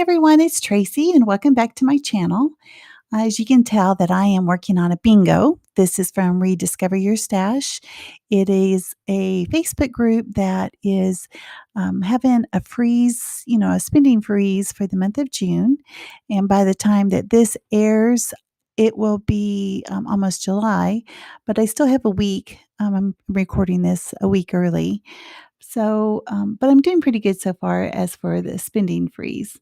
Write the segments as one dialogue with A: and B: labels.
A: everyone, it's Tracy and welcome back to my channel. As you can tell that I am working on a bingo. This is from Rediscover Your Stash. It is a Facebook group that is having a freeze, a spending freeze for the month of June. And by the time that this airs, it will be almost July, but I still have a week. I'm recording this a week early. So, but I'm doing pretty good so far as for the spending freeze.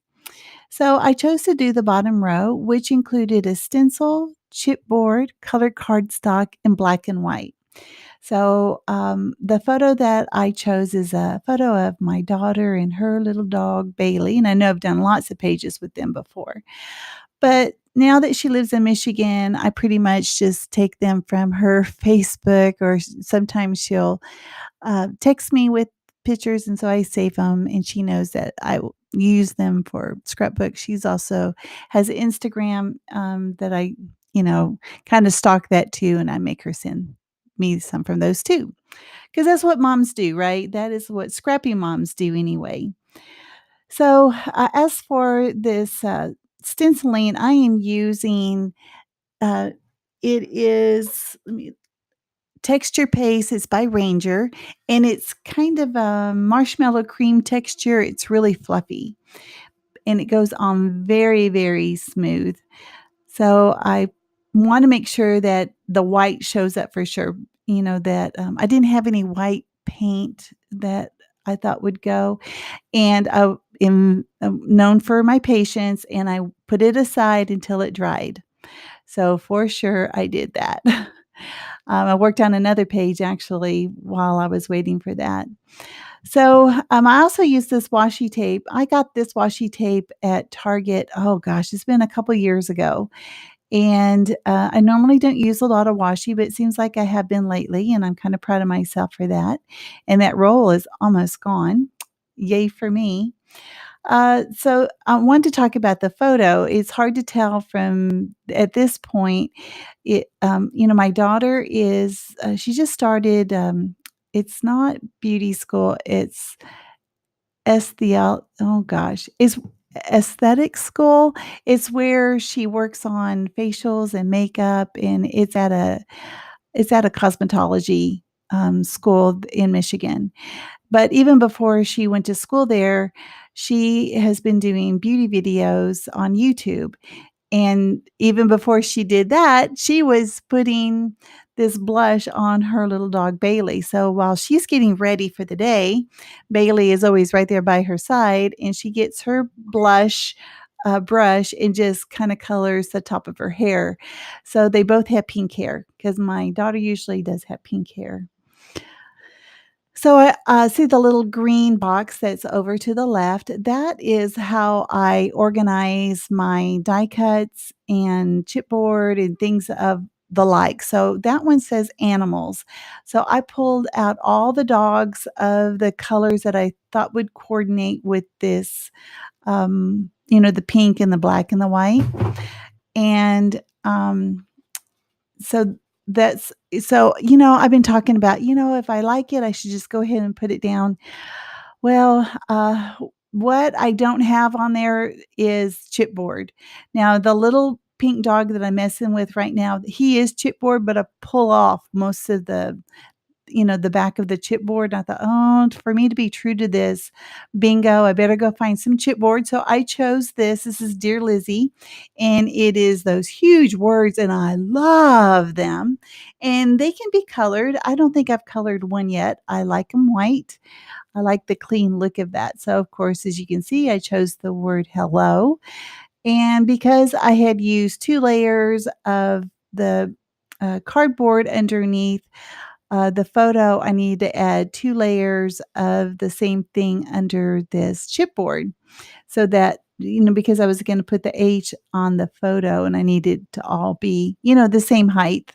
A: So I chose to do the bottom row, which included a stencil, chipboard, colored cardstock, and black and white. So the photo that I chose is a photo of my daughter and her little dog, Bailey. And I know I've done lots of pages with them before. But now that she lives in Michigan, I pretty much just take them from her Facebook, or sometimes she'll text me with pictures, and so I save them, and she knows that I use them for Scrapbook. She's also has Instagram, that I, kinda stalk that too, and I make her send me some from those too, because that's what moms do, right? That is what scrappy moms do anyway. So, as for this, stenciling, I am using, uh, it is let me Texture Paste. It's by Ranger, and it's kind of a marshmallow cream texture. It's really fluffy, and it goes on very, very smooth. So I wanna make sure that the white shows up for sure, that, I didn't have any white paint that I thought would go, and I am, known for my patience, and I put it aside until it dried. So for sure, I did that. I worked on another page actually while I was waiting for that. So, I also use this washi tape. I got this washi tape at Target. Oh gosh, it's been a couple years ago. And I normally don't use a lot of washi, but it seems like I have been lately, and I'm kind of proud of myself for that. And that roll is almost gone. Yay for me. So I wanted to talk about the photo. It's hard to tell from at this point. My daughter is she just started. It's not beauty school. It's oh gosh, it's aesthetic school. It's where she works on facials and makeup, and it's at a cosmetology school in Michigan. But even before she went to school there, she has been doing beauty videos on YouTube. And even before she did that, she was putting this blush on her little dog, Bailey. So while she's getting ready for the day, Bailey is always right there by her side, and she gets her blush brush and just kind of colors the top of her hair. So they both have pink hair because my daughter usually does have pink hair. So I see the little green box that's over to the left. That is how I organize my die cuts and chipboard and things of the like. So that one says animals. So I pulled out all the dogs of the colors that I thought would coordinate with this, the pink and the black and the white. And so I've been talking about, if I like it, I should just go ahead and put it down. Well, what I don't have on there is chipboard. Now, the little pink dog that I'm messing with right now, he is chipboard, but I pull off most of the back of the chipboard. I thought, oh, for me to be true to this bingo, I better go find some chipboard. So I chose this. This is Dear Lizzie, and it is those huge words, and I love them. And they can be colored. I don't think I've colored one yet. I like them white. I like the clean look of that. So, of course, as you can see, I chose the word hello. And because I had used 2 layers of the cardboard underneath the photo, I need to add 2 layers of the same thing under this chipboard so that, because I was going to put the H on the photo and I needed to all be, the same height.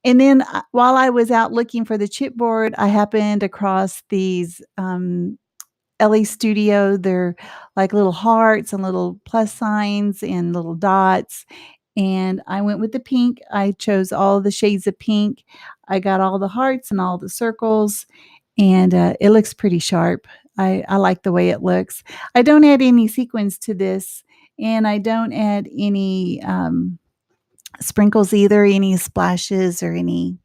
A: And then while I was out looking for the chipboard, I happened across these LA Studio. They're like little hearts and little plus signs and little dots. And I went with the pink. I chose all the shades of pink. I got all the hearts and all the circles, and it looks pretty sharp. I like the way it looks. I don't add any sequins to this, and I don't add any, sprinkles either, any splashes or anything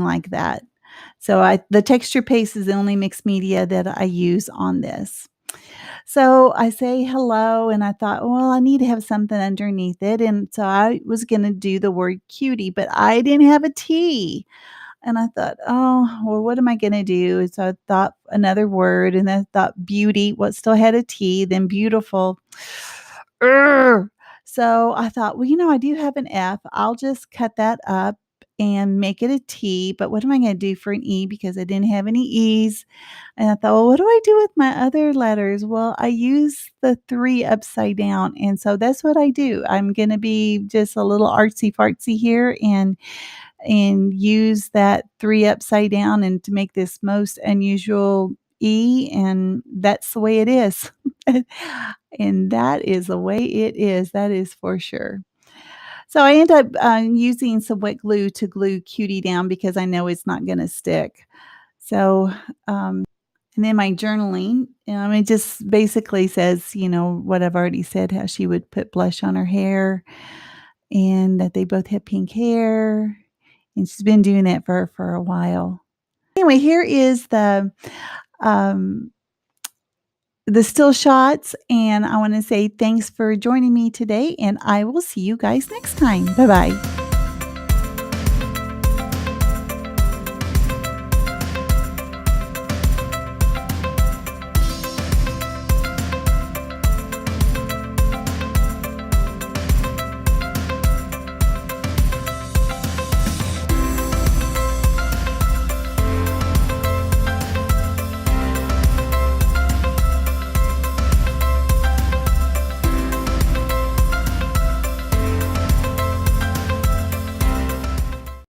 A: like that. So I the texture paste is the only mixed media that I use on this. So I say hello, and I thought, well, I need to have something underneath it. And so I was going to do the word cutie, but I didn't have a T. And I thought, oh, well, what am I going to do? And so I thought another word, and I thought beauty, what still had a T, then beautiful. Urgh. So I thought, well, I do have an F. I'll just cut that up and make it a T. But what am I going to do for an E because I didn't have any E's? And I thought, well, what do I do with my other letters? Well, I use the 3 upside down, and so that's what I do. I'm gonna be just a little artsy fartsy here and use that 3 upside down and to make this most unusual E, and that's the way it is. And that is the way it is, that is for sure. So I end up, using some wet glue to glue Cutie down because I know it's not gonna stick. So, and then my journaling, it just basically says, what I've already said, how she would put blush on her hair and that they both have pink hair. And she's been doing that for a while. Anyway, here is um, the still shots. And I want to say thanks for joining me today. And I will see you guys next time. Bye bye.